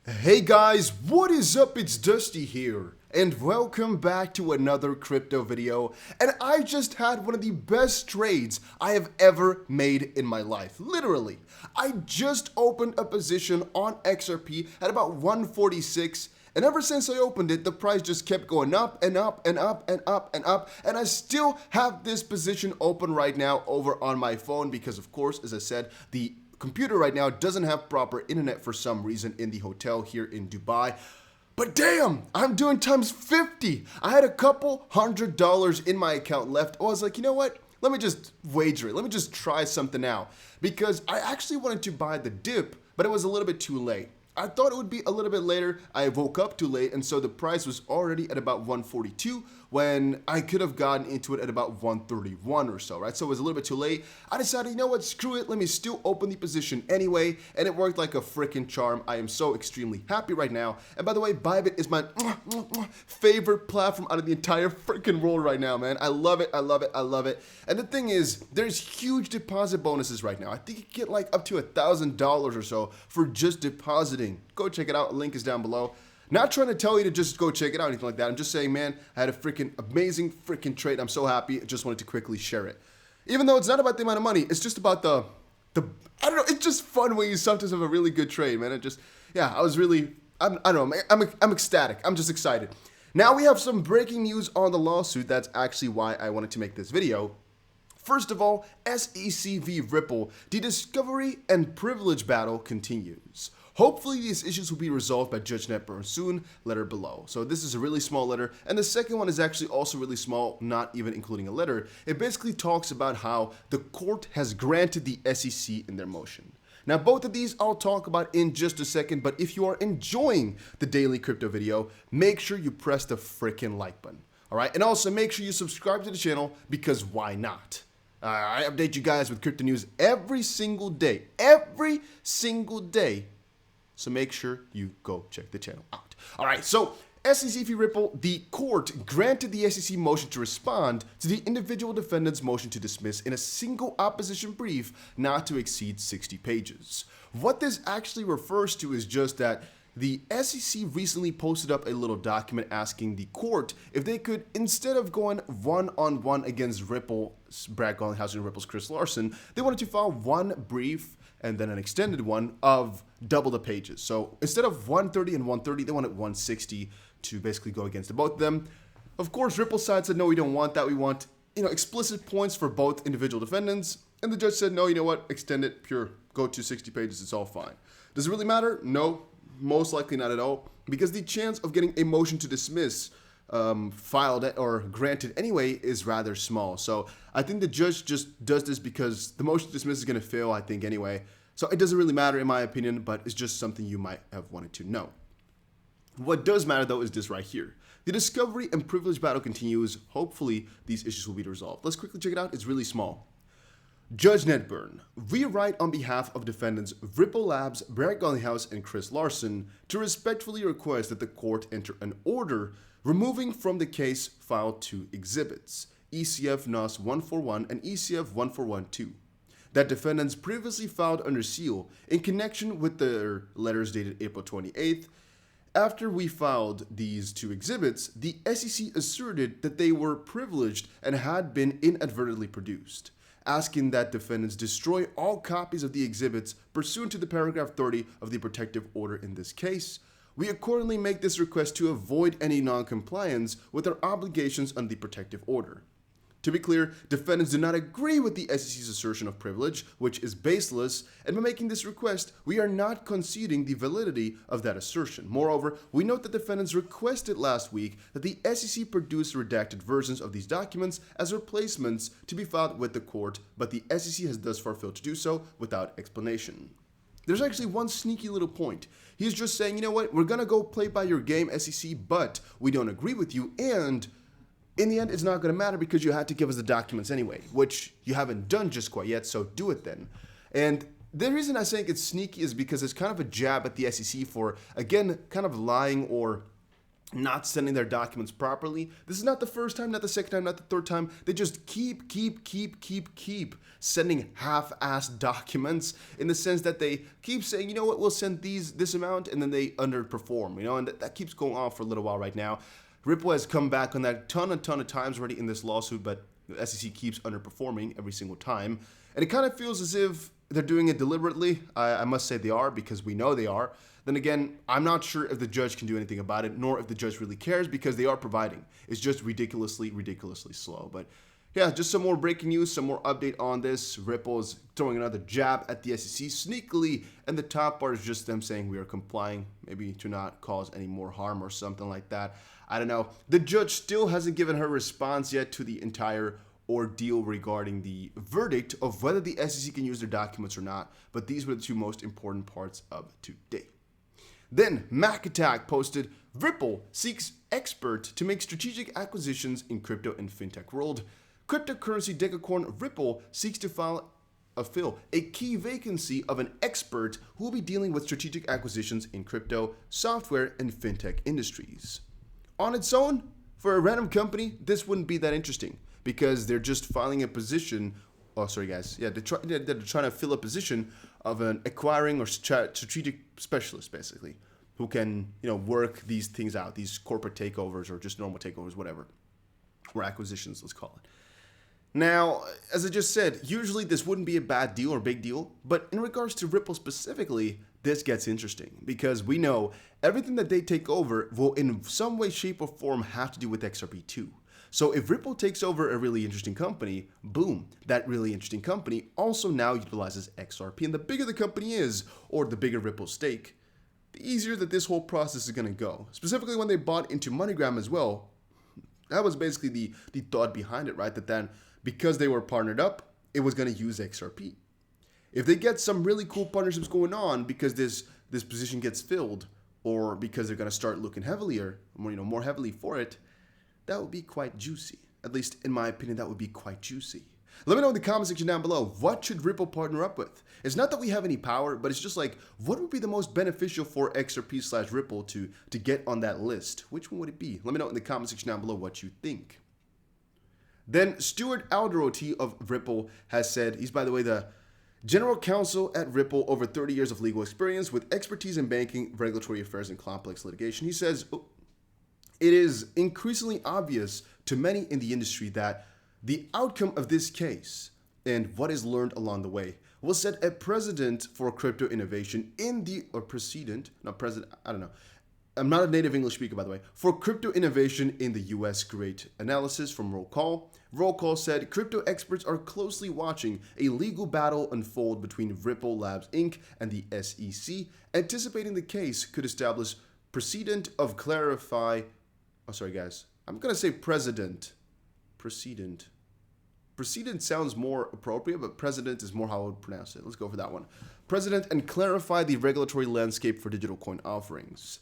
Hey guys, what is up? It's Dusty here, and welcome back to another crypto video. And I just had one of the best trades I have ever made in my life. Literally, I just opened a position on XRP at about 146, and ever since I opened it, the price just kept going up and up and up and up and up, and I still have this position open right now over on my phone because, of course, as I said, the computer right now doesn't have proper internet for some reason in the hotel here in Dubai. But damn, I'm doing times 50. I had a couple $100 in my account left. I was like, you know what? Let me just wager it. Let me just try something out. Because I actually wanted to buy the dip, but it was a little bit too late. I thought it would be a little bit later. I woke up too late, and so the price was already at about 142 when I could have gotten into it at about 131 or so, right? So it was a little bit too late. I decided, you know what, screw it. Let me still open the position anyway, and it worked like a freaking charm. I am so extremely happy right now. And by the way, Bybit is my favorite platform out of the entire freaking world right now, man. I love it. I love it. I love it. And the thing is, there's huge deposit bonuses right now. I think you get like up to $1,000 or so for just depositing. Go check it out. Link is down below. Not trying to tell you to just go check it out or anything like that. I'm just saying, man, I had a freaking amazing freaking trade. I'm so happy. I just wanted to quickly share it. Even though it's not about the amount of money, it's just about the I don't know, it's just fun when you sometimes have a really good trade, man. It just, yeah, I was really, I don't know, I'm ecstatic. I'm just excited. Now we have some breaking news on the lawsuit. That's actually why I wanted to make this video. First of all, SEC v. Ripple, the discovery and privilege battle continues. Hopefully these issues will be resolved by Judge Netburn soon, letter below. So this is a really small letter, and the second one is actually also really small, not even including a letter. It basically talks about how the court has granted the SEC in their motion. Now both of these I'll talk about in just a second, but if you are enjoying the daily crypto video, make sure you press the freaking like button. Alright, and also make sure you subscribe to the channel, because why not? I update you guys with crypto news every single day. Every single day. So make sure you go check the channel out. All right, so SEC v. Ripple, the court granted the SEC motion to respond to the individual defendant's motion to dismiss in a single opposition brief not to exceed 60 pages. What this actually refers to is just that the SEC recently posted up a little document asking the court if they could, instead of going one-on-one against Ripple, Brad Garlinghouse and Ripple's Chris Larsen, they wanted to file one brief and then an extended one of double the pages. So instead of 130 and 130, they wanted 160 to basically go against both of them. Of course, Ripple's side said, no, we don't want that. We want, explicit points for both individual defendants. And the judge said, no, you know what? Extend it, pure. Go to 60 pages. It's all fine. Does it really matter? No, most likely not at all. Because the chance of getting a motion to dismiss filed or granted anyway is rather small. So I think the judge just does this because the motion to dismiss is going to fail, I think, anyway. So it doesn't really matter in my opinion, but it's just something you might have wanted to know. What does matter though is this right here. The discovery and privilege battle continues. Hopefully these issues will be resolved. Let's quickly check it out. It's really small. Judge Netburn, rewrite on behalf of defendants Ripple Labs, Brad Garlinghouse, and Chris Larsen to respectfully request that the court enter an order removing from the case file two exhibits, ECF NOS 141 and ECF 1412, that defendants previously filed under seal in connection with their letters dated April 28th. After we filed these two exhibits, the SEC asserted that they were privileged and had been inadvertently produced, asking that defendants destroy all copies of the exhibits pursuant to the paragraph 30 of the protective order in this case. We accordingly make this request to avoid any non-compliance with our obligations under the protective order. To be clear, defendants do not agree with the SEC's assertion of privilege, which is baseless, and by making this request, we are not conceding the validity of that assertion. Moreover, we note that defendants requested last week that the SEC produce redacted versions of these documents as replacements to be filed with the court, but the SEC has thus far failed to do so without explanation. There's actually one sneaky little point. He's just saying, you know what, we're going to go play by your game, SEC, but we don't agree with you, and in the end, it's not going to matter because you had to give us the documents anyway, which you haven't done just quite yet, so do it then. And the reason I think it's sneaky is because it's kind of a jab at the SEC for, again, kind of lying or not sending their documents properly. This is not the first time, not the second time, not the third time. They just keep sending half-assed documents, in the sense that they keep saying, you know what, we'll send this amount, and then they underperform, and that keeps going on for a little while right now. Ripple has come back on that a ton of times already in this lawsuit, but the SEC keeps underperforming every single time. And it kind of feels as if they're doing it deliberately. I must say they are, because we know they are. Then again, I'm not sure if the judge can do anything about it, nor if the judge really cares, because they are providing. It's just ridiculously slow. But yeah, just some more breaking news, some more update on this. Ripple is throwing another jab at the SEC sneakily, and the top part is just them saying we are complying, maybe to not cause any more harm or something like that. I don't know. The judge still hasn't given her response yet to the entire ordeal regarding the verdict of whether the SEC can use their documents or not, but these were the two most important parts of today. Then, Mac Attack posted, Ripple seeks expert to make strategic acquisitions in crypto and fintech world. Cryptocurrency decacorn Ripple seeks to fill a key vacancy of an expert who will be dealing with strategic acquisitions in crypto, software, and fintech industries. On its own, for a random company, this wouldn't be that interesting, because they're just filing a position. Oh, sorry guys. Yeah, they're trying to fill a position of an acquiring or strategic specialist, basically, who can, work these things out, these corporate takeovers or just normal takeovers, whatever, or acquisitions, let's call it. Now, as I just said, usually this wouldn't be a bad deal or big deal, but in regards to Ripple specifically, this gets interesting, because we know everything that they take over will in some way, shape, or form have to do with XRP2. So if Ripple takes over a really interesting company, boom, that really interesting company also now utilizes XRP. And the bigger the company is, or the bigger Ripple's stake, the easier that this whole process is going to go. Specifically when they bought into MoneyGram as well, that was basically the thought behind it, right? That then, because they were partnered up, it was going to use XRP. If they get some really cool partnerships going on because this position gets filled, or because they're going to start looking more heavily for it, that would be quite juicy. At least in my opinion, that would be quite juicy. Let me know in the comment section down below, what should Ripple partner up with? It's not that we have any power, but it's just like, what would be the most beneficial for XRP/Ripple to get on that list? Which one would it be? Let me know in the comment section down below what you think. Then Stuart Alderoti of Ripple has said, he's by the way the general counsel at Ripple, over 30 years of legal experience with expertise in banking, regulatory affairs, and complex litigation. He says, it is increasingly obvious to many in the industry that the outcome of this case and what is learned along the way will set a precedent for crypto innovation I'm not a native English speaker, by the way. For crypto innovation in the US. Great analysis from Roll Call. Roll Call said, crypto experts are closely watching a legal battle unfold between Ripple Labs Inc. and the SEC, anticipating the case could establish precedent of clarify. Oh, sorry, guys. I'm going to say precedent. Precedent. Precedent sounds more appropriate, but precedent is more how I would pronounce it. Let's go for that one. Precedent and clarify the regulatory landscape for digital coin offerings.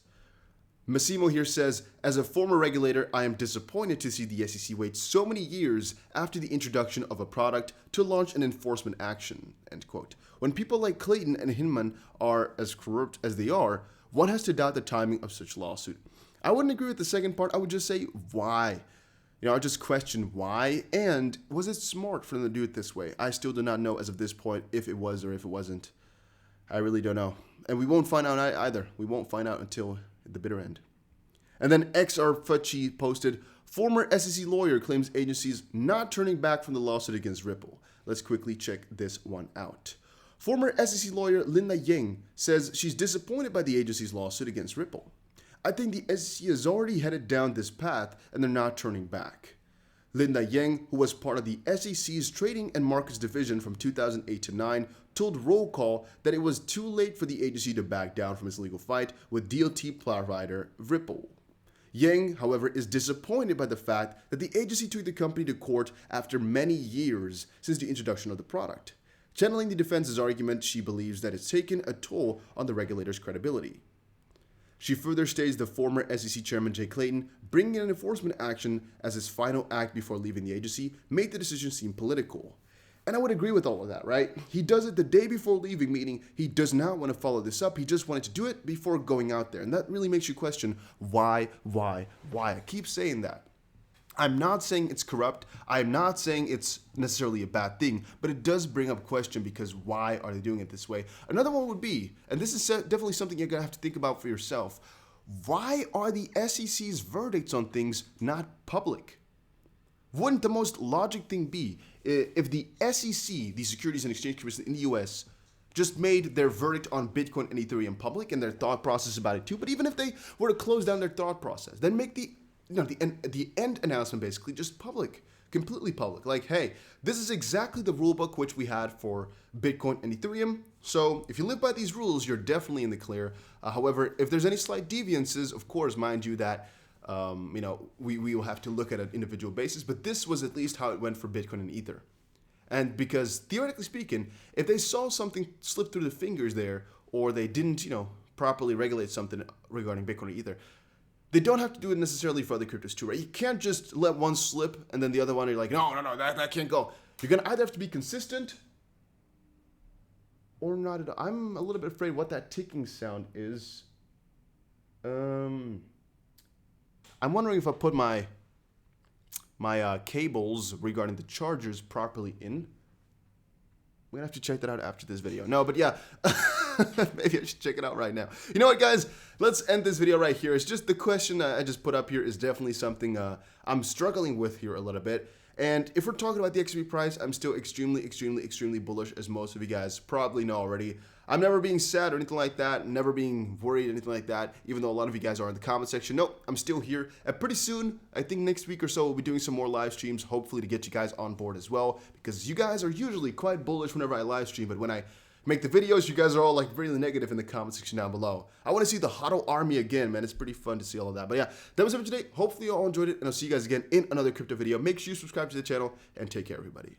Massimo here says, as a former regulator, I am disappointed to see the SEC wait so many years after the introduction of a product to launch an enforcement action, end quote. When people like Clayton and Hinman are as corrupt as they are, one has to doubt the timing of such lawsuit. I wouldn't agree with the second part. I would just say, why? I just question why, and was it smart for them to do it this way? I still do not know as of this point if it was or if it wasn't. I really don't know. And we won't find out either. We won't find out until the bitter end. And then XR Fucci posted, former SEC lawyer claims agencies not turning back from the lawsuit against Ripple. Let's quickly check this one out. Former SEC lawyer Linda Yang says she's disappointed by the agency's lawsuit against Ripple. I think the SEC has already headed down this path and they're not turning back. Linda Yang, who was part of the SEC's Trading and Markets Division from 2008 to 9, told Roll Call that it was too late for the agency to back down from its legal fight with DLT provider Ripple. Yang, however, is disappointed by the fact that the agency took the company to court after many years since the introduction of the product. Channeling the defense's argument, she believes that it's taken a toll on the regulator's credibility. She further states the former SEC chairman Jay Clayton, bringing an enforcement action as his final act before leaving the agency, made the decision seem political. And I would agree with all of that, right? He does it the day before leaving, meaning he does not want to follow this up. He just wanted to do it before going out there. And that really makes you question why. I keep saying that. I'm not saying it's corrupt. I'm not saying it's necessarily a bad thing, but it does bring up question because why are they doing it this way? Another one would be, and this is definitely something you're going to have to think about for yourself, why are the SEC's verdicts on things not public? Wouldn't the most logic thing be if the SEC, the Securities and Exchange Commission in the US, just made their verdict on Bitcoin and Ethereum public and their thought process about it too? But even if they were to close down their thought process, then make the end announcement basically just public, completely public. Like, hey, this is exactly the rule book which we had for Bitcoin and Ethereum. So if you live by these rules, you're definitely in the clear. However, if there's any slight deviances, of course, mind you that we will have to look at an individual basis, but this was at least how it went for Bitcoin and Ether. And because theoretically speaking, if they saw something slip through the fingers there, or they didn't, properly regulate something regarding Bitcoin or Ether, they don't have to do it necessarily for other cryptos too, right? You can't just let one slip and then the other one you're like, no, that can't go. You're gonna either have to be consistent or not at all. I'm a little bit afraid what that ticking sound is. I'm wondering if I put my cables regarding the chargers properly in. We're gonna have to check that out after this video. No, but yeah, maybe I should check it out right now. You know what, guys? Let's end this video right here. It's just the question I just put up here is definitely something I'm struggling with here a little bit. And if we're talking about the XRP price, I'm still extremely bullish, as most of you guys probably know already. I'm never being sad or anything like that, never being worried or anything like that, even though a lot of you guys are in the comment section. Nope, I'm still here. And pretty soon, I think next week or so, we'll be doing some more live streams, hopefully to get you guys on board as well, because you guys are usually quite bullish whenever I live stream, but when I make the videos, you guys are all like really negative in the comment section down below. I want to see the HODL army again, man. It's pretty fun to see all of that. But yeah, that was it for today. Hopefully you all enjoyed it, and I'll see you guys again in another crypto video. Make sure you subscribe to the channel, and take care, everybody.